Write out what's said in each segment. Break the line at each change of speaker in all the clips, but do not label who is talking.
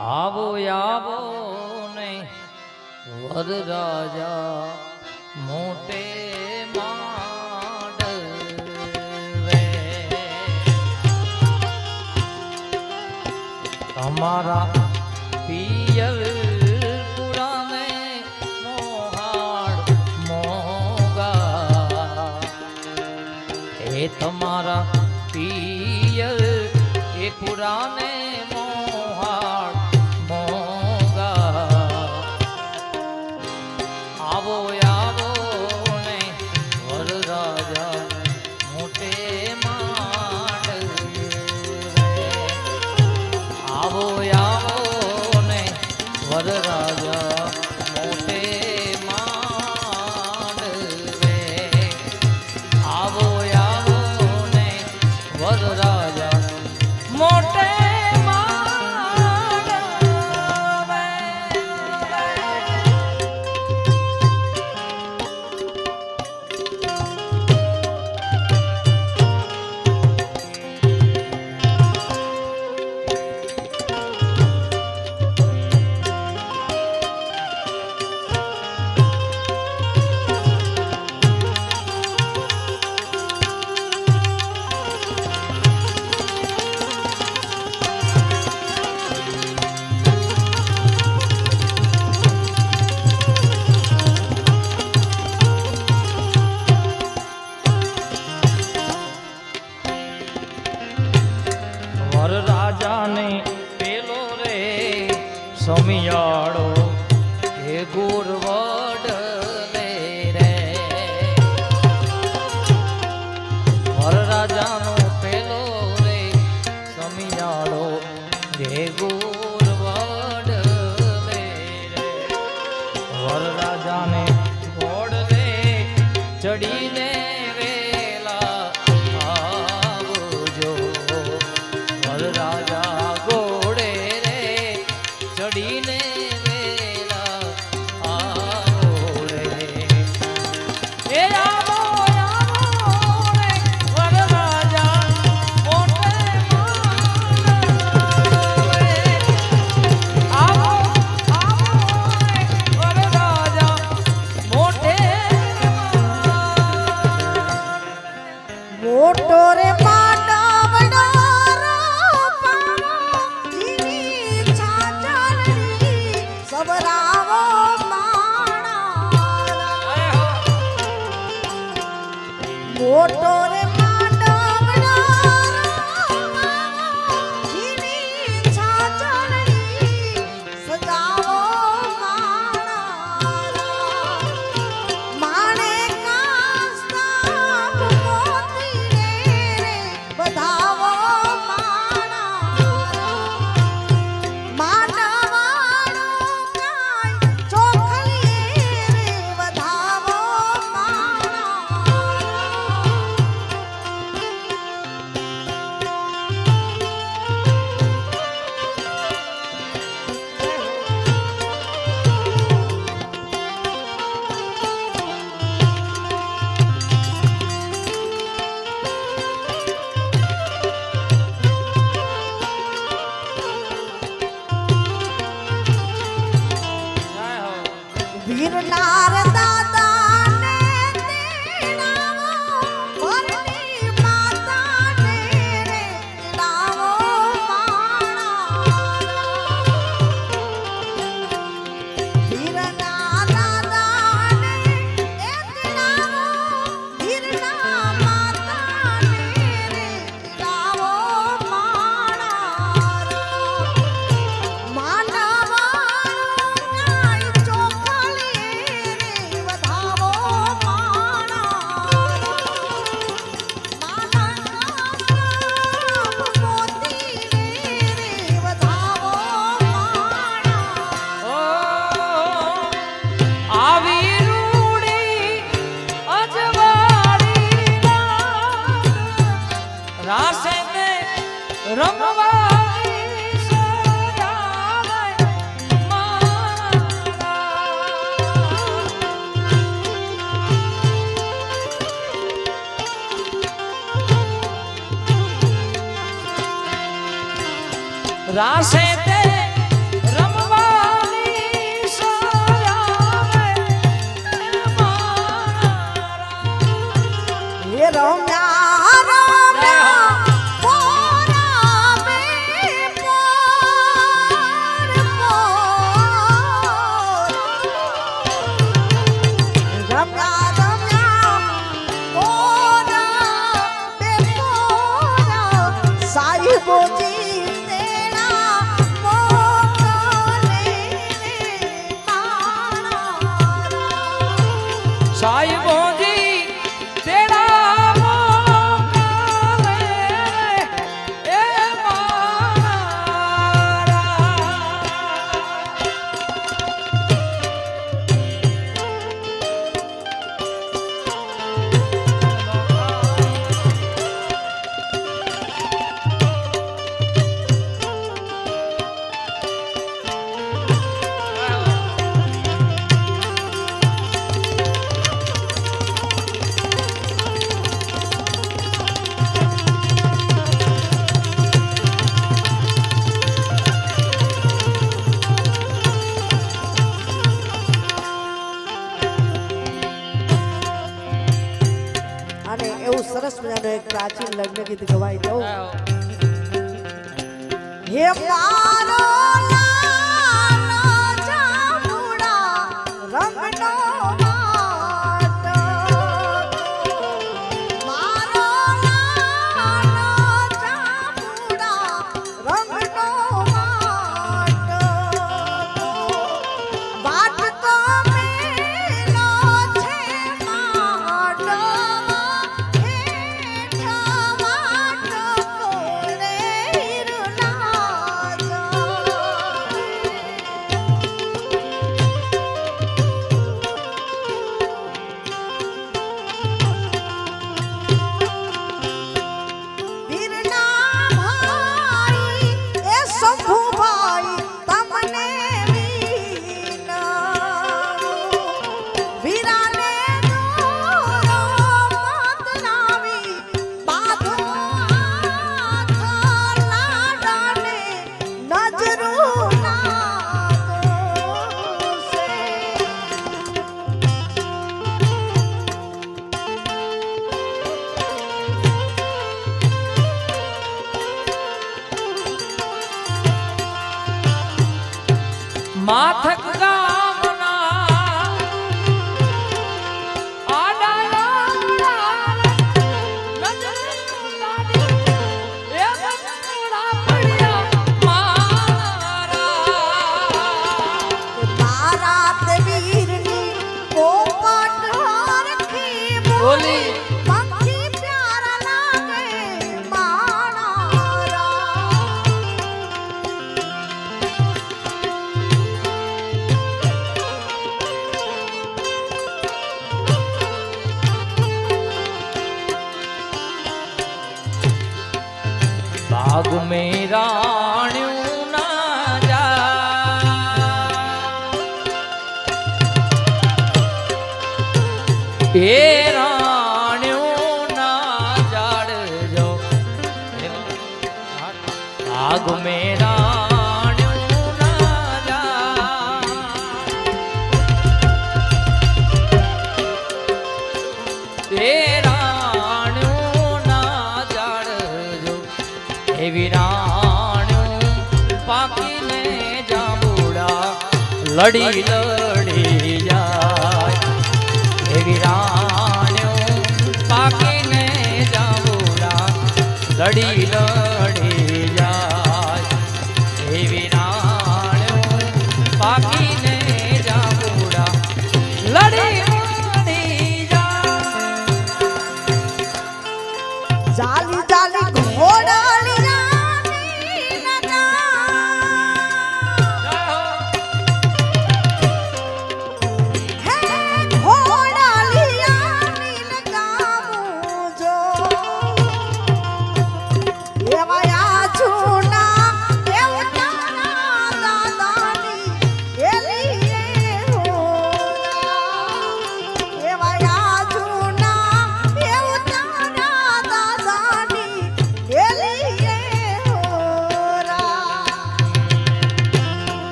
આવો આવો ને વરરાજા મોટે માંડવે તમારા પિયર પુરાને મોહાડ મોગા એ તમારા પિયર એ પુરાને સમિયાળો હે ગુરવડ લે રે વરરાજાનો પેલો રે સમિયાળો હે ગુરવડ લે રે વરરાજાને ઘોડ રે ચડીને વેલા આવજો વરરાજા ઘોડે રે ચડીને વેલા આવો રે એ આવો આવો રે વરરાજા મોટે માંડવે આવો આવો રે વરરાજા મોટે
મોટો રે મોટો રે જીની છાછડી સજાવો માણે કાસ્તા મોતી રે બધાવો માંડવાળો કાય ચોખલી રે વધાવો વીરનાર દાદા ને તેડાવો વરની માતા ને રે તેડાવો વીરના દાદા ને તેડાવો વીરના માતા ને રે તેડાવો
રમવાની સજાવે મારા રાસે તે
પ્રાચીન લગ્ન ગીત ગવાઈ દઉં.
આવો.
હે મારો લાલો જાંબુડા રંગનો માટો. મારો લાલો જાંબુડા રંગનો માટો. વાટતો મેલો છે માટો. હેઠ વાટકો રે હિરલા વીરના ભાઈ એ શંભુભાઈ તમને વીરાને દોરો મતનાવી બાંધો હાથ લાડાને નજરું નાખશે.
માથક ગામના આડાયા નજર તાડી એ બચડા પડ્યા મારા.
મારા તે વીરની પોપટ હરખી
બોલી.
પંખી પ્યારા લાગે મારા.
बाग में राणियों ना जा ए राणियों ना जाड़ जो बाग में राणियों ना जा ए राणियों ना जाड़ जो એવી રાણ્યું પાકીને જાંબુડા લડી લડી જાય. એવી રાણ્યું પાકીને જાંબુડા લડી લડી જાય. એવી રાણ્યું પાકીને જાંબુડા લડી લડી જાય.
જાલી જાલી ઘોડાલી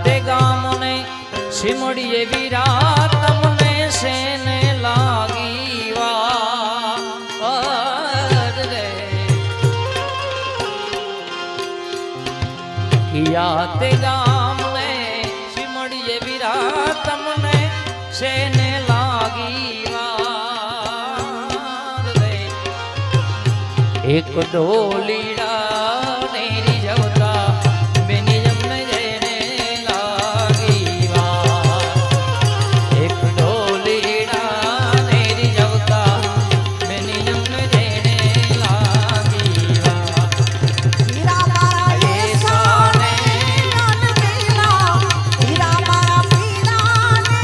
તે ગામને સિમડીએ વીરા તમને સેને લાગી વાર રે. તે ગામને સિમડીએ વીરા તમને સેને લાગી વાર રે. એક ડોલીડા નેરી જવતા બેની જમને જઈને લાગી વાર. એક ડોલીડા નેરી જવતા બેની જમને જઈને લાગી વાર.
હીરા મારા એ સાને અનબેલા. હીરા મારા પીરાને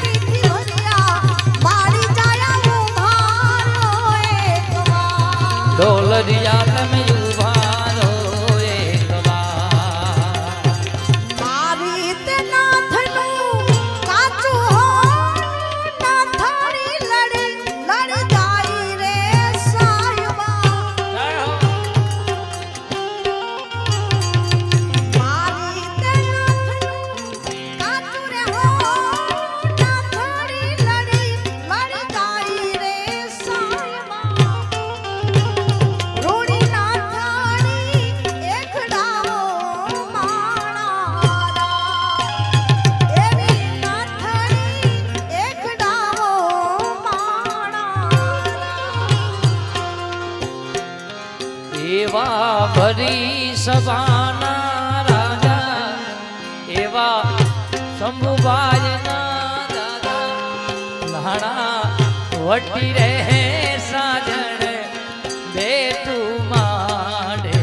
પીઠી ભર્યા. મારી જાયા ઉભારો એકવાર.
ઢોલરિયા તમે ભરી સભાના રાજા એવા શંભુબાજના દાદા નાણા વટી રહે સાજણ બેઠું માંડે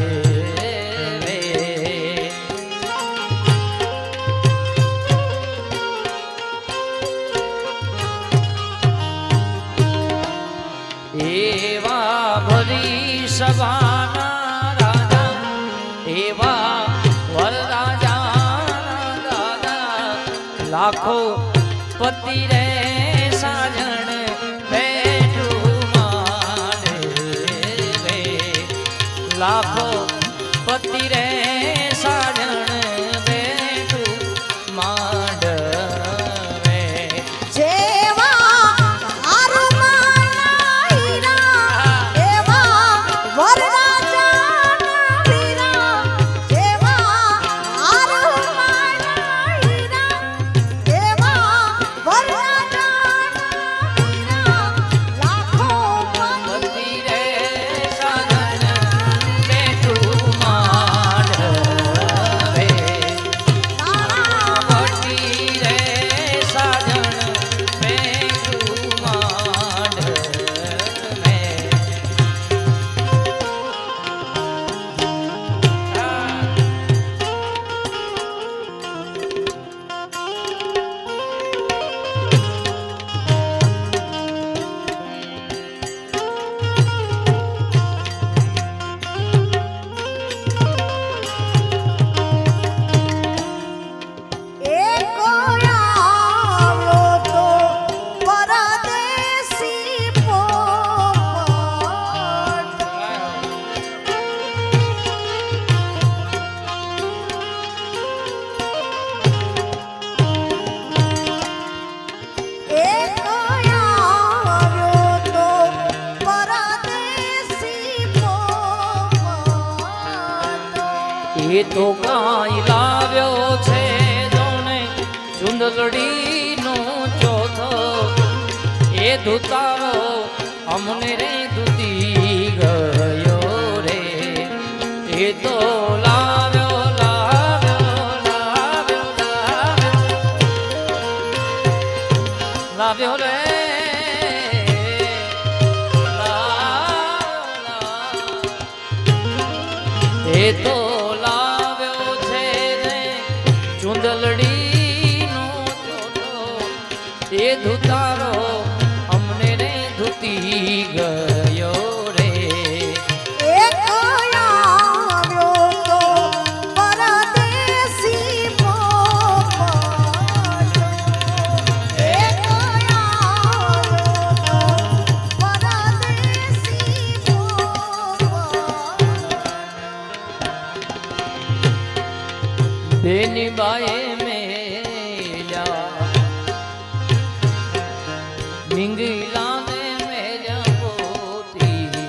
રે. એવા ભરી સભાના રાજા એવા વરરાજા દાદા લાખો પતિ રે સાજણ બેઠું માંડે રે. લાખો પતિ રે સાજણ બેઠું માંડવે.
જેવા હારુમાના હીરા એવા વરરાજાના વીરા. જેવા હારુમાના હીરા એવા વરરાજાના વીરા. લાખો
પતિ રે સાજણ બેઠું માંડવે. વટી રે સાજણ બેઠું માંડવે.
એક આવ્યો તો પરદેશી પોપટ. એક આવ્યો તો પરદેશી પોપટ.
એ તો કાંઈ લાવ્યો છે જોને ચુંદલડીનો ચોથો. એ ધુતારો અમને રે ધૂતી ગયો રે. એ તો લાવ્યો લાવ્યો લાવ્યો લાવ્યો લાવ્યો રે. એ તો લાવ્યો છે રે ચુંદલડીનો ચોથો. એ ધુતારો અમને રે ધૂતી ગયો રે.
એક આવ્યો તો પરદેશી પોપટ. એક આવ્યો તો પરદેશી પોપટ.
બેની બાએ મેલ્યા મીંગલા ને મેલ્યા પોતીરા.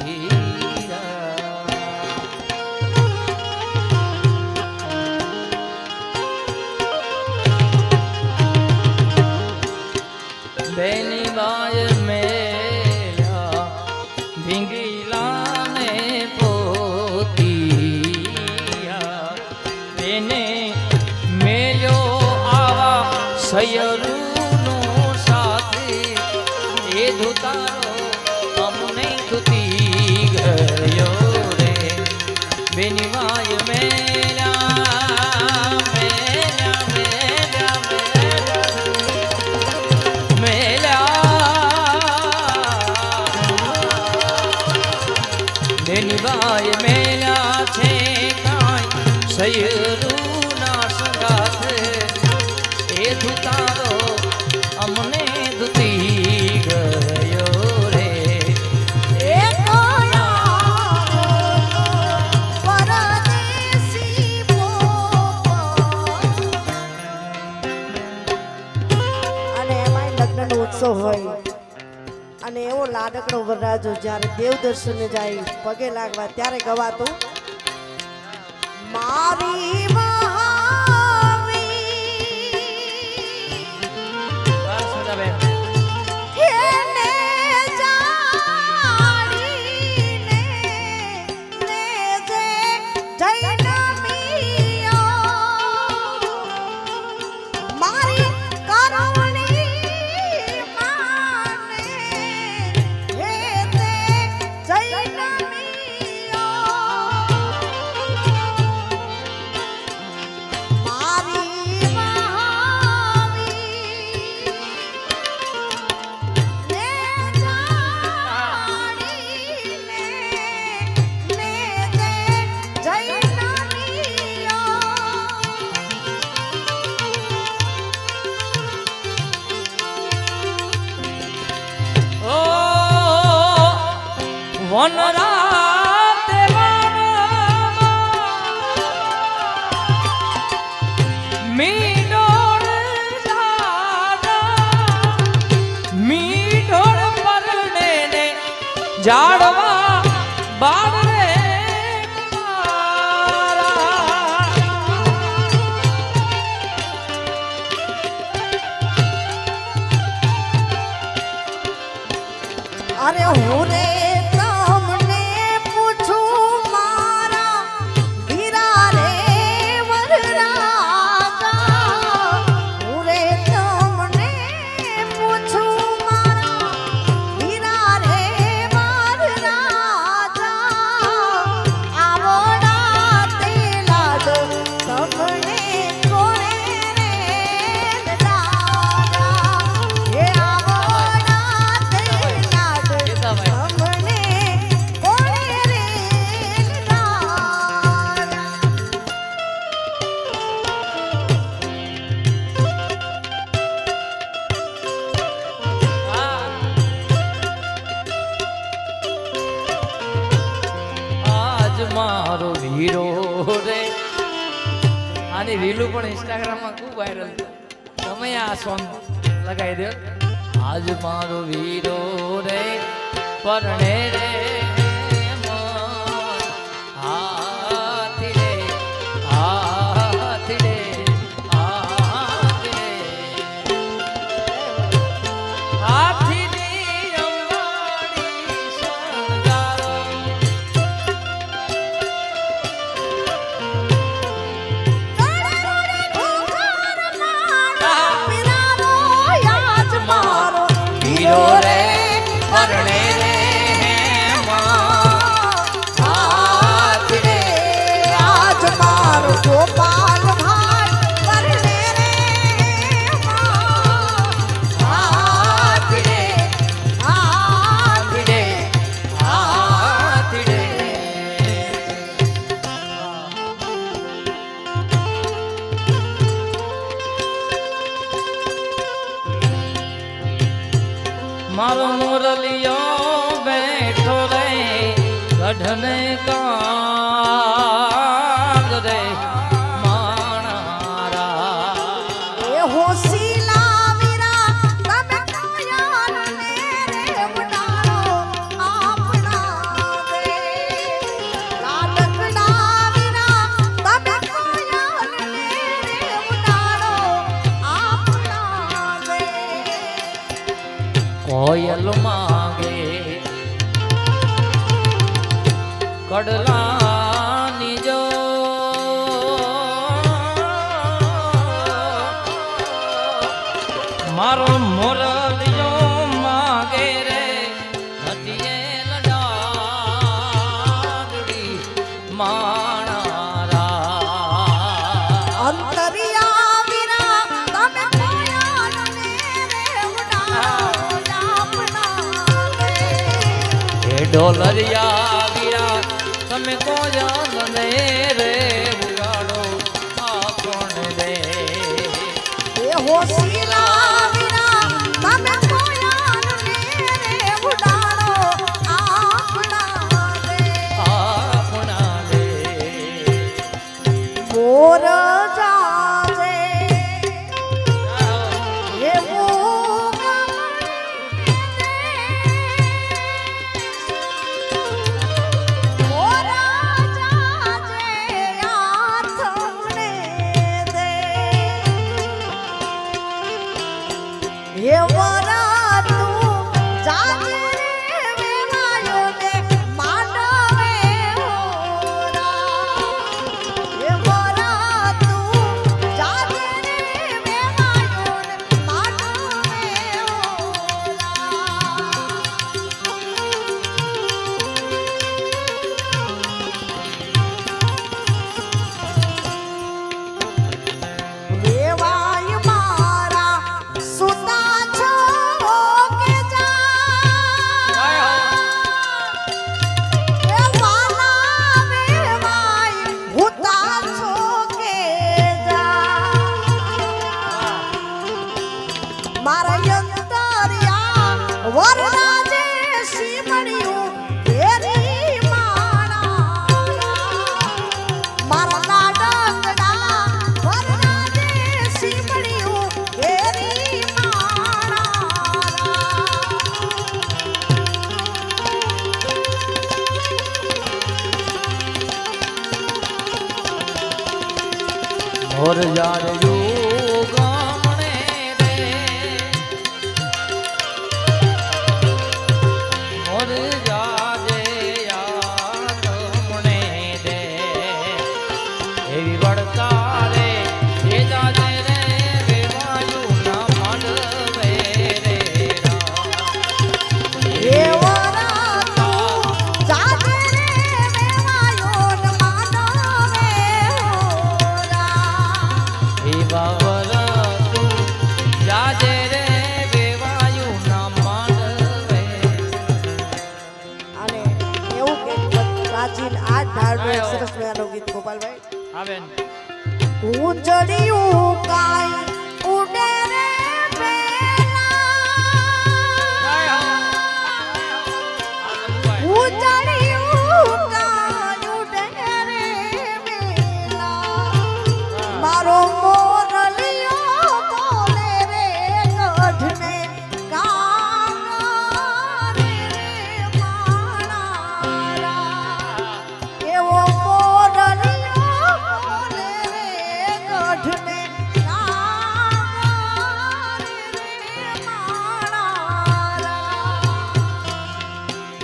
બેની બાએ મેલ્યા મીંગલા ને પોતીરા. એને મેલ્યો આવા સયરુનો સાથે. એ ધુતારો અમને ધૂતી ગયો રે. બેની વાય મેલ્યા મેલ્યા મેલ્યા મેલ્યા. બેની વાય મેલ્યા છે કાંઈ સયરુના સંગાથે. એ ધુતારો અમને ધૂતી ગયો રે.
એક આવ્યો તો પરદેશી પોપટ. અને એમાંય લગ્નનો ઉત્સવ હોય અને એવો લાડકડો વરરાજો જ્યારે દેવ દર્શને જાય પગે લાગવા ત્યારે ગવાતું મારી
વનરાતે મીઠોળ પરણે ને ઝાડવા બાળ રે
અરે હું રે તમને પૂછું મારા વીરા રે વરરાજા હું રે તમને પૂછું મારા વીરા રે વરરાજા આવડા તે લાડ તમને કોણે રે દાદા હે આવડા તે લાડ તમને કોણે રે દાદા
આજ મારો વીરો રે આની રીલું પણ ઇન્સ્ટાગ્રામમાં ખૂબ વાયરલ છે તમે આ સોંગ લગાવી દો આજ મારો વીરો રે પરણે રે મન. હાથી રે હાથી રે હાથી રે હાથીની અંબાડી શણગારો વીરો રે પરણે રે
હાથ રે આજ મારો ગોપાલ ભાઈ પરણે રે હાથ રે હાથ રે
હાથી રે મારો મુરલિયો બેઠો રે ગઢને કાગ રે માણારા
એ હોશીલા વીરા તમે કોયાલ ને રે ઉડાડો આપણા દે લાડકડા વીરા તમે કોયાલ ને રે ઉડાડો આપણા દે
કોયલ માગે કડલાની જો મારો મોરલિયો માગે રે હટીએ લડાડી માણારા
અંતરિયા વીરા તમે કોયાલ ને રે ઉડાડો આપણા દે
હે ડોલરિયા વીરા તમે કોયલ ને રે ઉગાડો આપણ દે
એ હોશીલા વીરા તમે કોયાલ ને રે ઉડાડો આપણા દે
આપણા દે
મોર જાજે એ મોર જાજે આથમને દે એ વરા તું જાજે વેવાયો ને માંડવે હોરા એ વરા તું
મોર જાડ્યું ગામણે રે મોર જાજે યાદમણે રે એવી વળતા રે એ જાજે રે વેવાયું ના માંડવે રે
એવો રાતો જાગે રે વેવાયો ન માનવે હોરા.
એ બાવર તું જાજે રે વેવાયું ના માંડવે
અને એવું કે પ્રાચીન આ ઢાળનું એક સરસ મજાનું ગીત ગોપાલભાઈ.
આવે
ઉજળિયું કાંઈ ઉડે રે પેલા. ઉજળિયું કાંઈ ઉડે રે પેલા. મારો મોરલિયો બોલે રે ગઢને કાંગરે રે માણારા. એવો મોરલિયો બોલે રે ગઢને કાંગરે રે માણારા.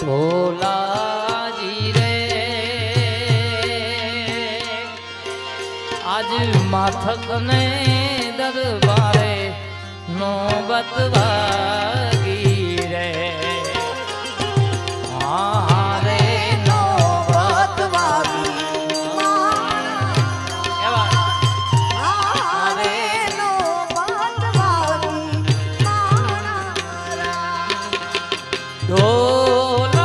ભોલાજી રે આજ માથક ને દરબારે નોબત વાગી રે હારે નોબત વાગી એવા
હારે નો બતવાગી માણારા.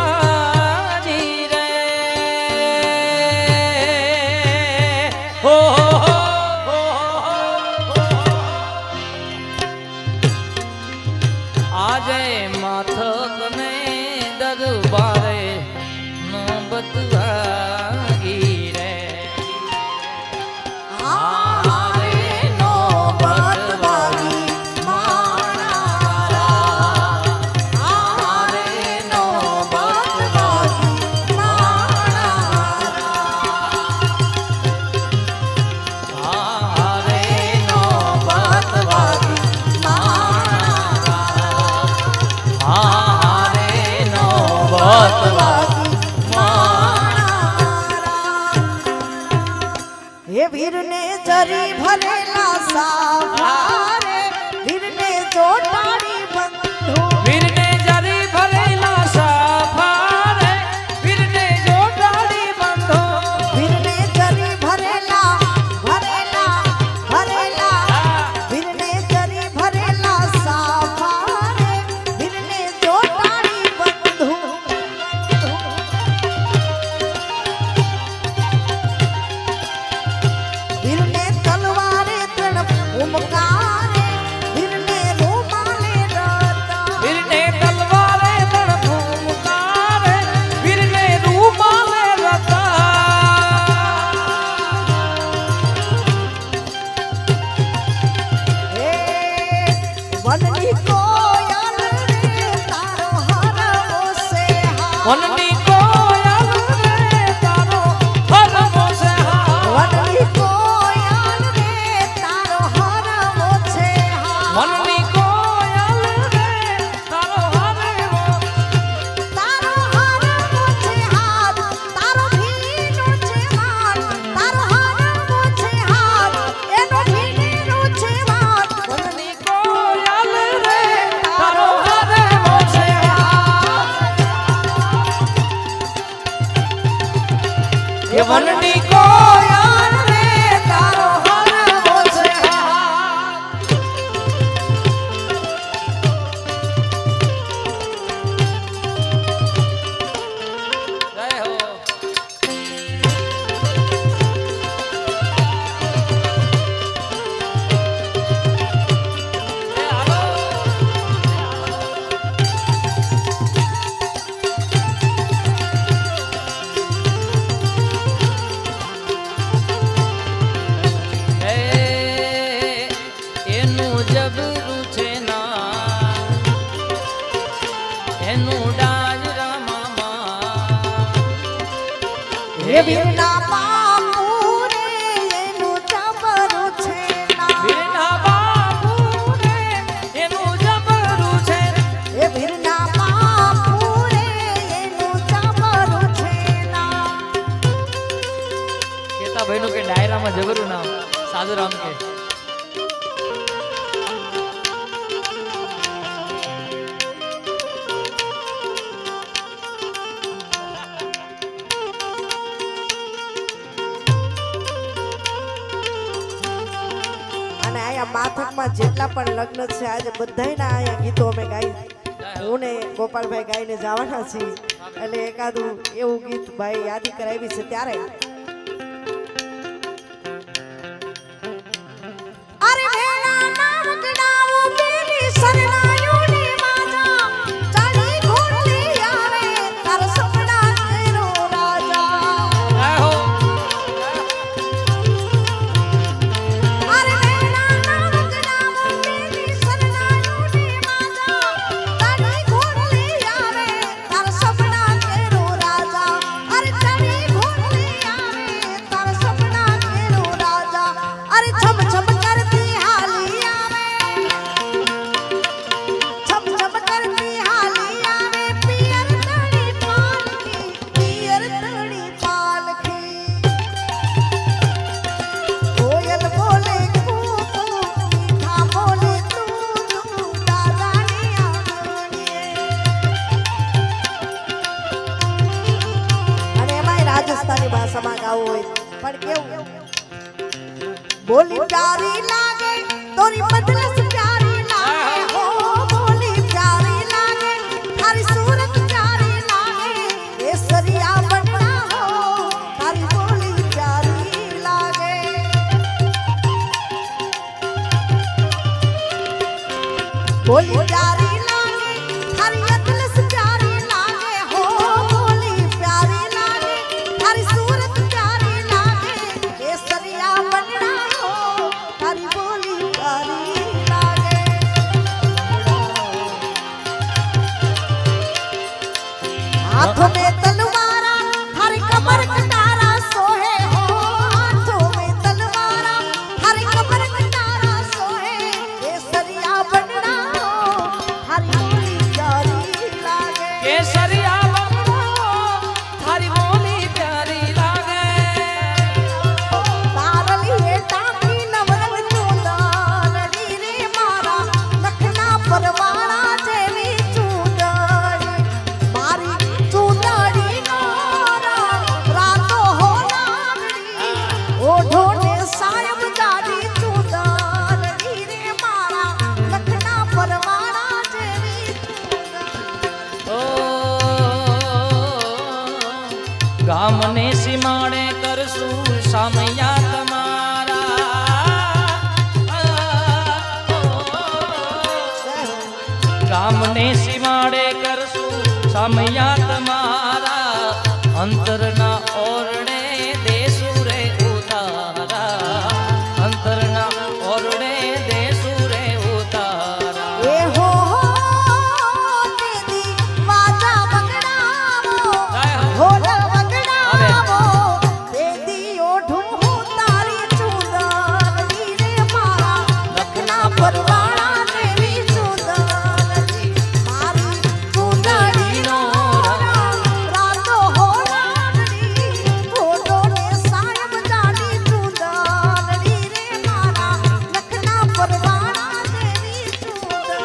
ઢોલાજી રે હો આજે માથક ને દરબારે નોબત વાગી રે
હારે નો બતવાગી માણારા. હારે નો બતવાગી માણારા.
હારે નોબત વાગી હારે નોબત વાગી
હે વીરને જરી ભરેલા સાવારે વીરને જોટાડી બંધુ.
વીરને જરી ભરેલા સાફારે વીરને જોટાડી બંધો
વીરને જરી ભરેલા વીરને જરી ભરેલા સાવારે વીરને જોટાડી બંધુ. વીરને તલવારે ત્રણ ઉમકારે વીરને રૂમાલે રતા.
વીરને તલવારે તણ ફૂંકારે વીરને રૂમાલે રતા
હે વનની કોયલ રે તારો હરવો સે હા.
વનની કોયલ રે તારો હરવો છે હા
વનની કોયલ રે તારો હરવો છે હા.
વનની કોયલ રે તારો હરવો
તારો હરવો છે હાથ તારો ભીનો છે હાથ તારો હરવો છે હાથ એનો ભીનો છે વાત.
વનની કોયલ રે તારો હરવો છે હા આમાં જબરું નામ સાધુરામ કે
અને આયા માથકમાં જેટલા પણ લગ્ન છે આજે બધાયના આયા ગીતો અમે ગાઈ હું ને ગોપાલભાઈ ગાઈને જવાના છીએ એટલે એકાદું એવું ગીત ભાઈ યાદી કરાવી છે ત્યારે અરે વેલા નામ ગડાવો બેની સરનાયુની માજા ચાલી ઘોડી આવે તાર સપના તેરો રાજા અરે વેલા નામ ગડાવો બેની સરનાયુની માજા ચાલી ઘોડી આવે તાર સપના તેરો રાજા અરે ચાલી ઘોડી આવે તાર સપના તેરો રાજા અરે છમ છમ કરતી હાલી આવે છમ છમ કરતી હાલી આવે પિયર તણી પાલખી કોયલ બોલે કૂ મીઠા બોલે તું દાદાની આંગણીએ અને એમાંય રાજસ્થાની ભાષામાં ગાવું હોય પણ કેવું बोली प्यारी लागे तोरी मजलिस प्यारी लागे हो बोली प्यारी लागे थारी सूरत प्यारी लागे केसरिया बनना हो थारी बोली प्यारी लागे बोली प्यारी लागे थारी मजलिस प्यारी लागे हो बोली प्यारी लागे थारी सूरत प्यारी लागे केसरिया बनना तारी बोली प्यारी लागे हाथों में तलवारा थारी कमर कटारा सोहे हो हाथों में तलवारा थारी कमर कटारा सोहे केसरिया बनना हो थारी बोली प्यारी लागे
केसरिया बनना थारी बोली प्यारी लागे
तारली है टाकी नवरंग चूंदड़ी रे मारा लखना परवाड़ा जेवी चूंदड़ी मारी चूंदड़ी नोरा रातो हो नागड़ी ओढो ने सायब जाडी चूंदड़ी रे मारा लखना परवाड़ा जेवी चूंदड़ी
ओ ગામને સીમાડે કરશું સામૈયા તમારા ગામને સીમાડે કરશું સામૈયા તમારા અંતરના ઓરડે દેશું રે ઉતારા અંતરના ઓરડે દેશું રે ઉતારા
ए हो दीदी वाजा बगड़ावो ढोल बगड़ावो दीदी ओढूं तारी चूंदड़ी रे मारा लखना परवाड़ा देवी चूंदड़ी मारी चूंदड़ी नो रातो हो नागड़ी ओढो ने सायब जाडी चूंदड़ी रे मारा लखना परवाड़ा देवी चूंदड़ी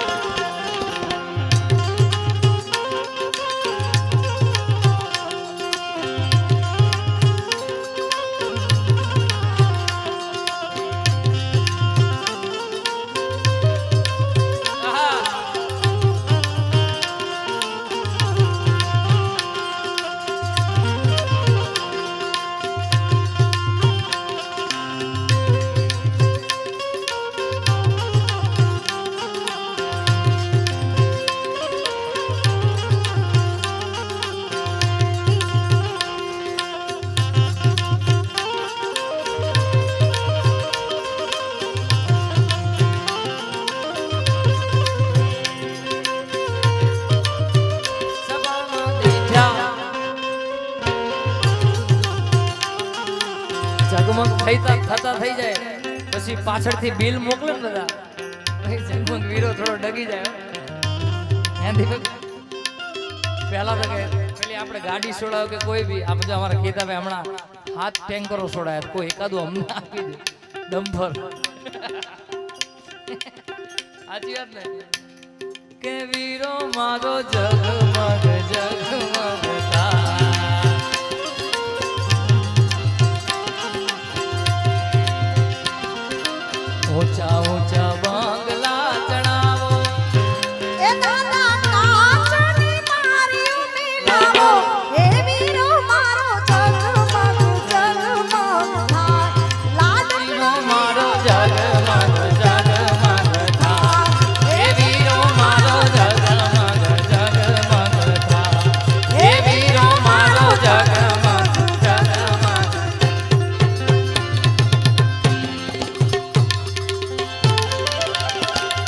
જગમગ થતા થઈ જાય પછી પાછળથી બિલ મોકલે ને બધા પછી જગમગ વીરો થોડો ડગી જાય હે દીપક પહેલા તો કે પેલી આપણે ગાડી છોડાવ કે કોઈ બી આ બધું અમારા ખેતાભાઈ હમણાં હાથ ટેન્કરો છોડાય કોઈ એકાદું અમને આપી દે ડમ્ફર સાચી વાત ને કે વીરો મારો જગમગ જગમગ થાય ઊંચા ઊંચા બંગલા ચડાવો
એ દાદા કાચની મારી મિલાવો હે વીરો મારો જગમગ જગમગ થાય
વીરો
લાડકડી
મારો જગમગ